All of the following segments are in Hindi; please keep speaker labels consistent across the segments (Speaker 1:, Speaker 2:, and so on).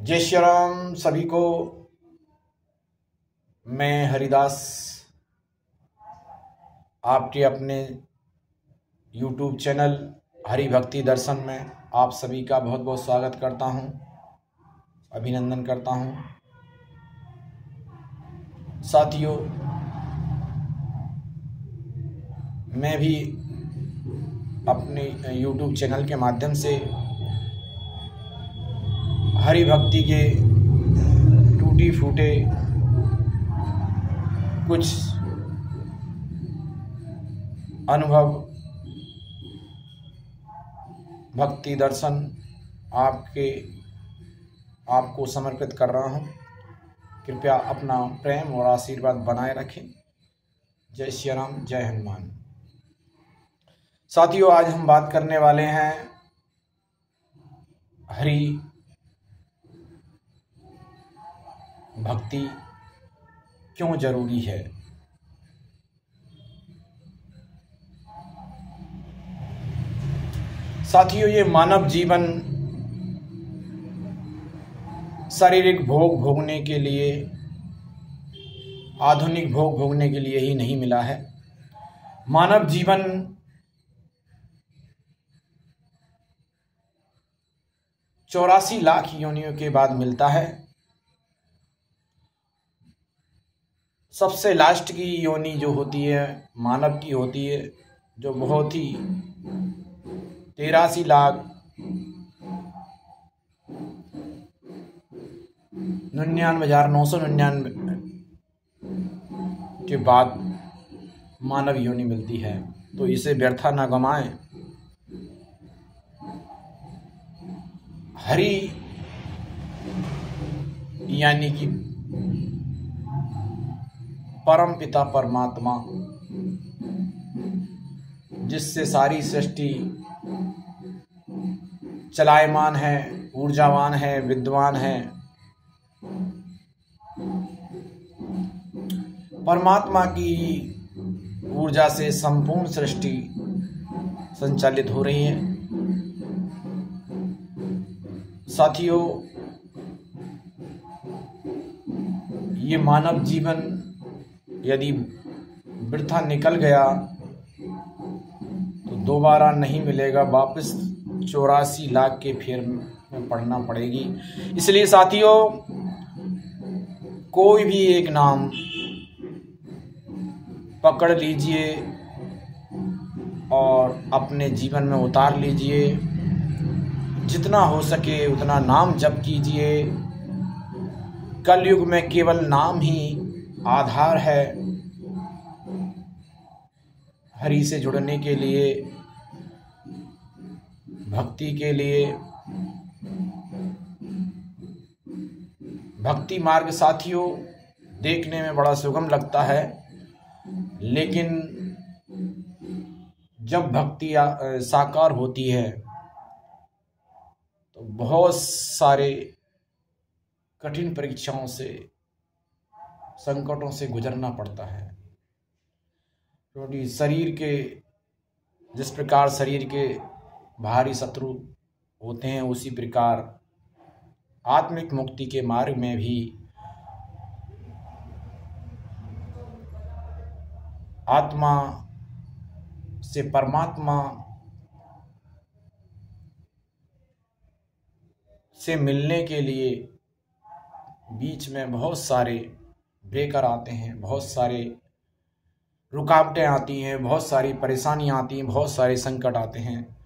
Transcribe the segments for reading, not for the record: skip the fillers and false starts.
Speaker 1: जय श्री राम सभी को। मैं हरिदास आपके अपने YouTube चैनल हरि भक्ति दर्शन में आप सभी का बहुत बहुत स्वागत करता हूं, अभिनंदन करता हूं। साथियों, मैं भी अपने YouTube चैनल के माध्यम से हरि भक्ति के टूटी फूटे कुछ अनुभव, भक्ति दर्शन आपको समर्पित कर रहा हूं। कृपया अपना प्रेम और आशीर्वाद बनाए रखें। जय श्री राम, जय हनुमान। साथियों, आज हम बात करने वाले हैं हरि भक्ति क्यों जरूरी है। साथियों, ये मानव जीवन शारीरिक भोग भोगने के लिए, आधुनिक भोग भोगने के लिए ही नहीं मिला है। मानव जीवन चौरासी लाख योनियों के बाद मिलता है। सबसे लास्ट की योनि जो होती है मानव की होती है, जो बहुत ही 83,99,999 के बाद मानव योनि मिलती है। तो इसे व्यर्था ना गमाएं। हरि यानी कि परम पिता परमात्मा, जिससे सारी सृष्टि चलायमान है, ऊर्जावान है, विद्वान है। परमात्मा की ऊर्जा से संपूर्ण सृष्टि संचालित हो रही है। साथियों, ये मानव जीवन यदि वृथा निकल गया तो दोबारा नहीं मिलेगा। वापस 84 लाख के फेर में पड़ना पड़ेगी। इसलिए साथियों, कोई भी एक नाम पकड़ लीजिए और अपने जीवन में उतार लीजिए। जितना हो सके उतना नाम जप कीजिए। कलयुग में केवल नाम ही आधार है हरि से जुड़ने के लिए, भक्ति के लिए। भक्ति मार्ग साथियों देखने में बड़ा सुगम लगता है, लेकिन जब भक्ति साकार होती है तो बहुत सारे कठिन परीक्षाओं से, संकटों से गुजरना पड़ता है। क्योंकि जिस प्रकार शरीर के भारी शत्रु होते हैं, उसी प्रकार आत्मिक मुक्ति के मार्ग में भी आत्मा से परमात्मा से मिलने के लिए बीच में बहुत सारे ब्रेकर आते हैं, बहुत सारे रुकावटें आती हैं, बहुत सारी परेशानियां आती हैं, बहुत सारे संकट आते हैं।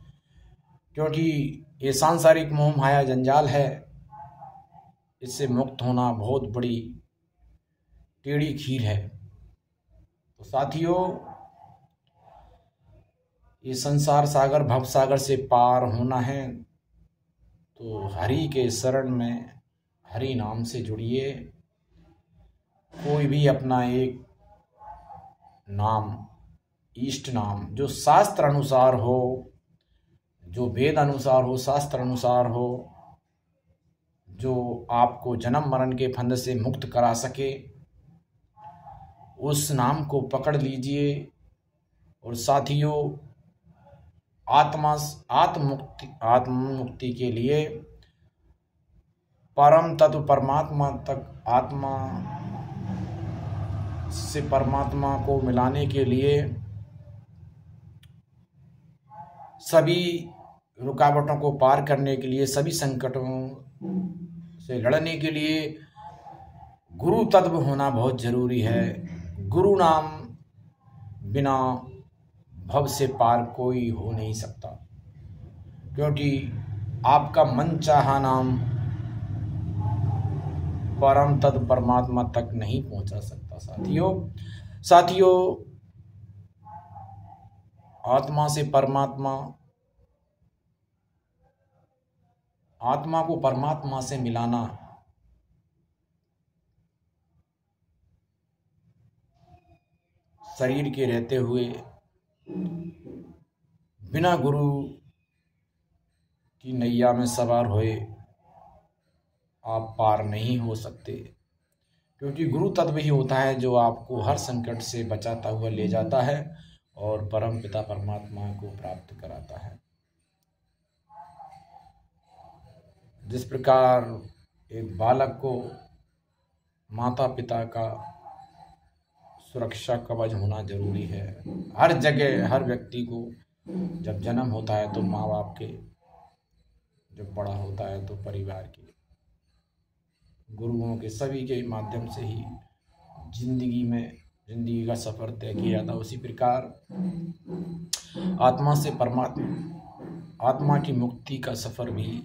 Speaker 1: क्योंकि ये सांसारिक मोह माया जंजाल है। इससे मुक्त होना बहुत बड़ी टेढ़ी खीर है। तो साथियों, ये संसार सागर, भव सागर से पार होना है तो हरि के शरण में, हरि नाम से जुड़िए। कोई भी अपना एक नाम, इष्ट नाम, जो शास्त्र अनुसार हो, जो वेद अनुसार हो, शास्त्र अनुसार हो, जो आपको जन्म मरण के फंद से मुक्त करा सके, उस नाम को पकड़ लीजिए। और साथियों, आत्म मुक्ति के लिए परम तत्व परमात्मा तक, आत्मा से परमात्मा को मिलाने के लिए, सभी रुकावटों को पार करने के लिए, सभी संकटों से लड़ने के लिए गुरु तत्व होना बहुत जरूरी है। गुरु नाम बिना भव से पार कोई हो नहीं सकता, क्योंकि आपका मन चाहा नाम परम तत्व परमात्मा तक नहीं पहुंचा सकता। साथियों, आत्मा से परमात्मा, आत्मा को परमात्मा से मिलाना शरीर के रहते हुए बिना गुरु की नैया में सवार हुए आप पार नहीं हो सकते, क्योंकि गुरु तत्व ही होता है जो आपको हर संकट से बचाता हुआ ले जाता है और परम पिता परमात्मा को प्राप्त कराता है। जिस प्रकार एक बालक को माता पिता का सुरक्षा कवच होना जरूरी है, हर जगह हर व्यक्ति को जब जन्म होता है तो माँ बाप के, जब बड़ा होता है तो परिवार के, गुरुओं के, सभी के माध्यम से ही जिंदगी का सफर तय किया जाता है। उसी प्रकार आत्मा से परमात्मा, आत्मा की मुक्ति का सफर भी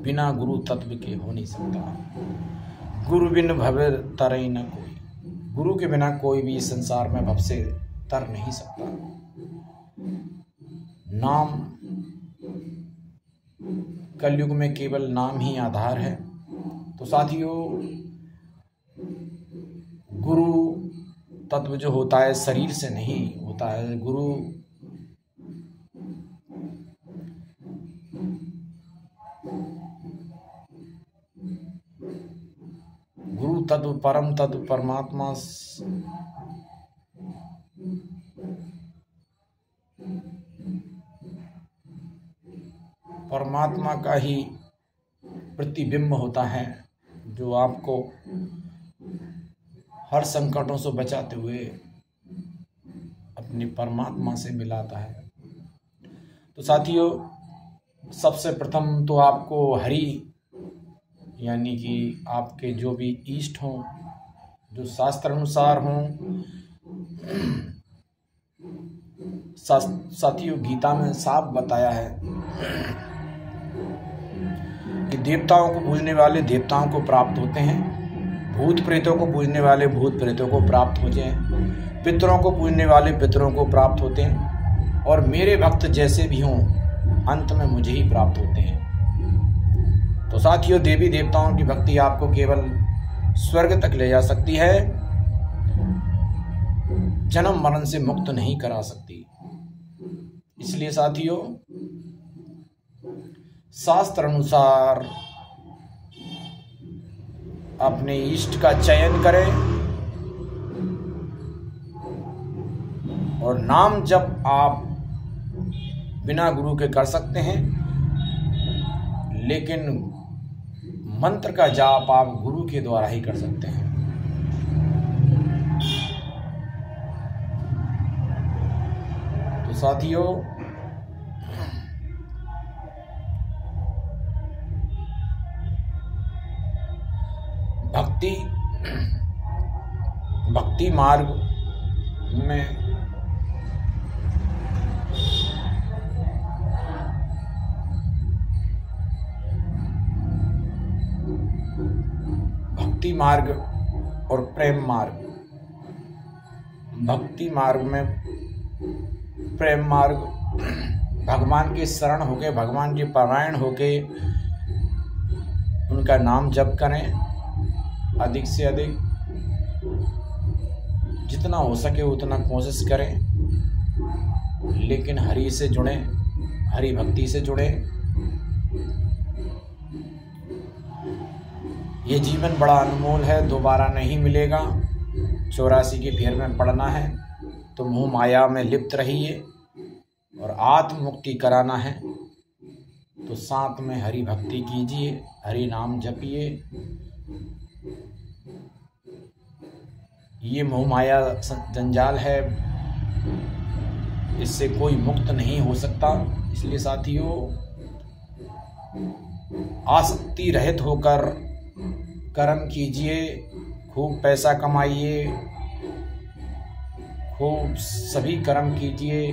Speaker 1: बिना गुरु तत्व के हो नहीं सकता। गुरु बिन भवे तरई न कोई, गुरु के बिना कोई भी संसार में भव से तर नहीं सकता। नाम, कलयुग में केवल नाम ही आधार है। तो साथियों, गुरु तत्व जो होता है शरीर से नहीं होता है। गुरु तत्व, परम तत्व परमात्मा का ही प्रतिबिंब होता है, जो आपको हर संकटों से बचाते हुए अपने परमात्मा से मिलाता है। तो साथियों, सबसे प्रथम तो आपको हरि, यानी कि आपके जो भी इष्ट हों, जो शास्त्र अनुसार हों, साथियों गीता में साफ बताया है कि देवताओं को पूजने वाले देवताओं को प्राप्त होते हैं, भूत प्रेतों को पूजने वाले भूत प्रेतों को प्राप्त होते हैं, पितरों को पूजने वाले पितरों को प्राप्त होते हैं, और मेरे भक्त जैसे भी हों अंत में मुझे ही प्राप्त होते हैं। तो साथियों, देवी देवताओं की भक्ति आपको केवल स्वर्ग तक ले जा सकती है, जन्म मरण से मुक्त नहीं करा सकती। इसलिए साथियों, शास्त्र अनुसार अपने इष्ट का चयन करें और नाम जप आप बिना गुरु के कर सकते हैं, लेकिन मंत्र का जाप आप गुरु के द्वारा ही कर सकते हैं। तो साथियों, भक्ति मार्ग में भक्ति मार्ग और प्रेम मार्ग, भक्ति मार्ग में प्रेम मार्ग, भगवान के शरण होके, भगवान के परायण होके उनका नाम जप करें, अधिक से अधिक जितना हो सके उतना कोशिश करें, लेकिन हरि से जुड़ें, हरि भक्ति से जुड़ें। ये जीवन बड़ा अनमोल है, दोबारा नहीं मिलेगा। 84 के फेर में पड़ना है तो मोह माया में लिप्त रहिए और आत्म मुक्ति कराना है तो साथ में हरि भक्ति कीजिए, हरि नाम जपिए। ये मोह माया जंजाल है, इससे कोई मुक्त नहीं हो सकता। इसलिए साथियों, आसक्ति रहित होकर कर्म कीजिए, खूब पैसा कमाइए, खूब सभी कर्म कीजिए,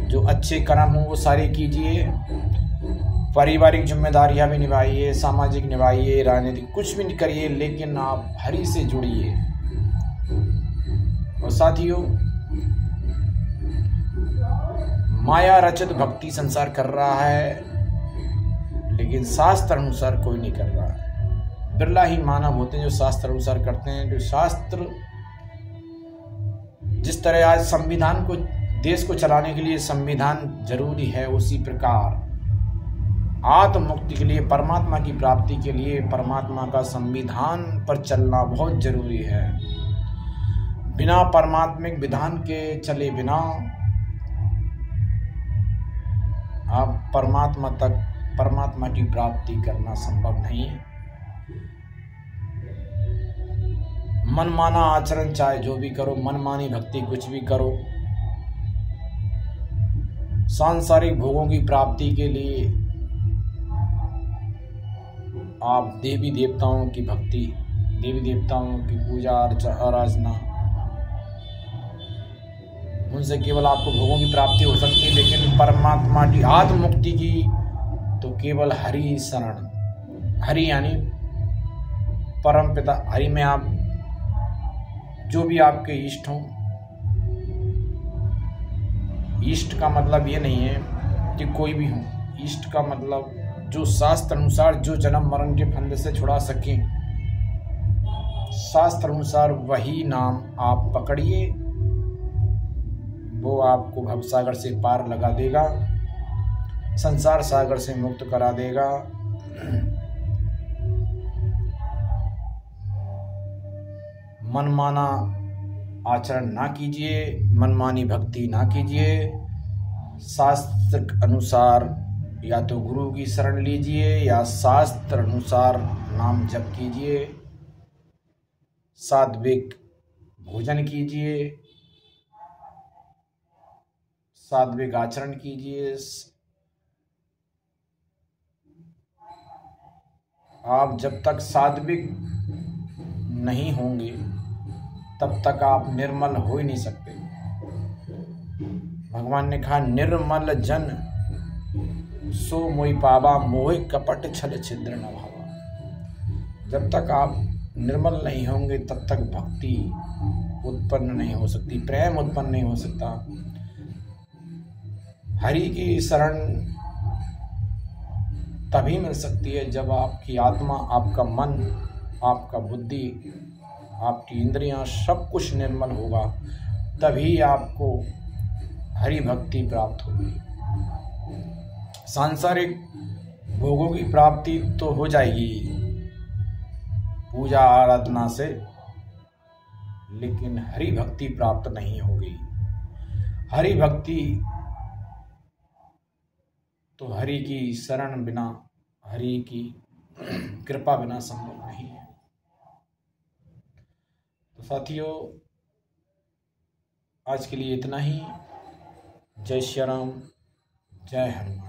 Speaker 1: जो अच्छे कर्म हो वो सारे कीजिए। पारिवारिक जिम्मेदारियां भी निभाइए, सामाजिक निभाइए, राजनीतिक कुछ भी नहीं करिए, लेकिन आप हरि से जुड़िए। और साथियों, माया रचित भक्ति संसार कर रहा है, लेकिन शास्त्र अनुसार कोई नहीं कर रहा है। बिरला ही मानव होते हैं जो शास्त्र अनुसार करते हैं। जो शास्त्र जिस तरह आज संविधान को, देश को चलाने के लिए संविधान जरूरी है, उसी प्रकार आत्म मुक्ति के लिए, परमात्मा की प्राप्ति के लिए परमात्मा का संविधान पर चलना बहुत जरूरी है। बिना परमात्मिक विधान के चले बिना आप परमात्मा की प्राप्ति करना संभव नहीं है। मनमाना आचरण चाहे जो भी करो, मनमानी भक्ति कुछ भी करो, सांसारिक भोगों की प्राप्ति के लिए आप देवी देवताओं की भक्ति, देवी देवताओं की पूजा आराधना, उनसे केवल आपको भोगों की प्राप्ति हो सकती है। लेकिन परमात्मा की आत्म मुक्ति की तो केवल हरि शरण, हरि यानी परम पिता। हरि में आप जो भी आपके इष्ट हों, इष्ट का मतलब ये नहीं है कि कोई भी हो, इष्ट का मतलब जो शास्त्र अनुसार जो जन्म मरण के फंदे से छुड़ा सके, शास्त्र अनुसार वही नाम आप पकड़िए, वो आपको भवसागर से पार लगा देगा, संसार सागर से मुक्त करा देगा। मनमाना आचरण ना कीजिए, मनमानी भक्ति ना कीजिए। शास्त्र अनुसार या तो गुरु की शरण लीजिए या शास्त्र अनुसार नाम जप कीजिए, सात्विक भोजन कीजिए, सात्विक आचरण कीजिए। आप जब तक सात्विक नहीं होंगे तब तक आप निर्मल हो ही नहीं सकते। भगवान ने कहा, निर्मल जन सो मोहि पावा, मोहि कपट छल छिद्र न भावा। जब तक आप निर्मल नहीं होंगे तब तक भक्ति उत्पन्न नहीं हो सकती, प्रेम उत्पन्न नहीं हो सकता। हरि की शरण तभी मिल सकती है जब आपकी आत्मा, आपका मन, आपका बुद्धि, आपकी इंद्रियां सब कुछ निर्मल होगा, तभी आपको हरि भक्ति प्राप्त होगी। सांसारिक भोगों की प्राप्ति तो हो जाएगी पूजा आराधना से, लेकिन हरि भक्ति प्राप्त नहीं होगी। हरि भक्ति तो हरि की शरण बिना, हरि की कृपा बिना संभव नहीं है। तो साथियों, आज के लिए इतना ही। जय श्री राम, जय हनुमान।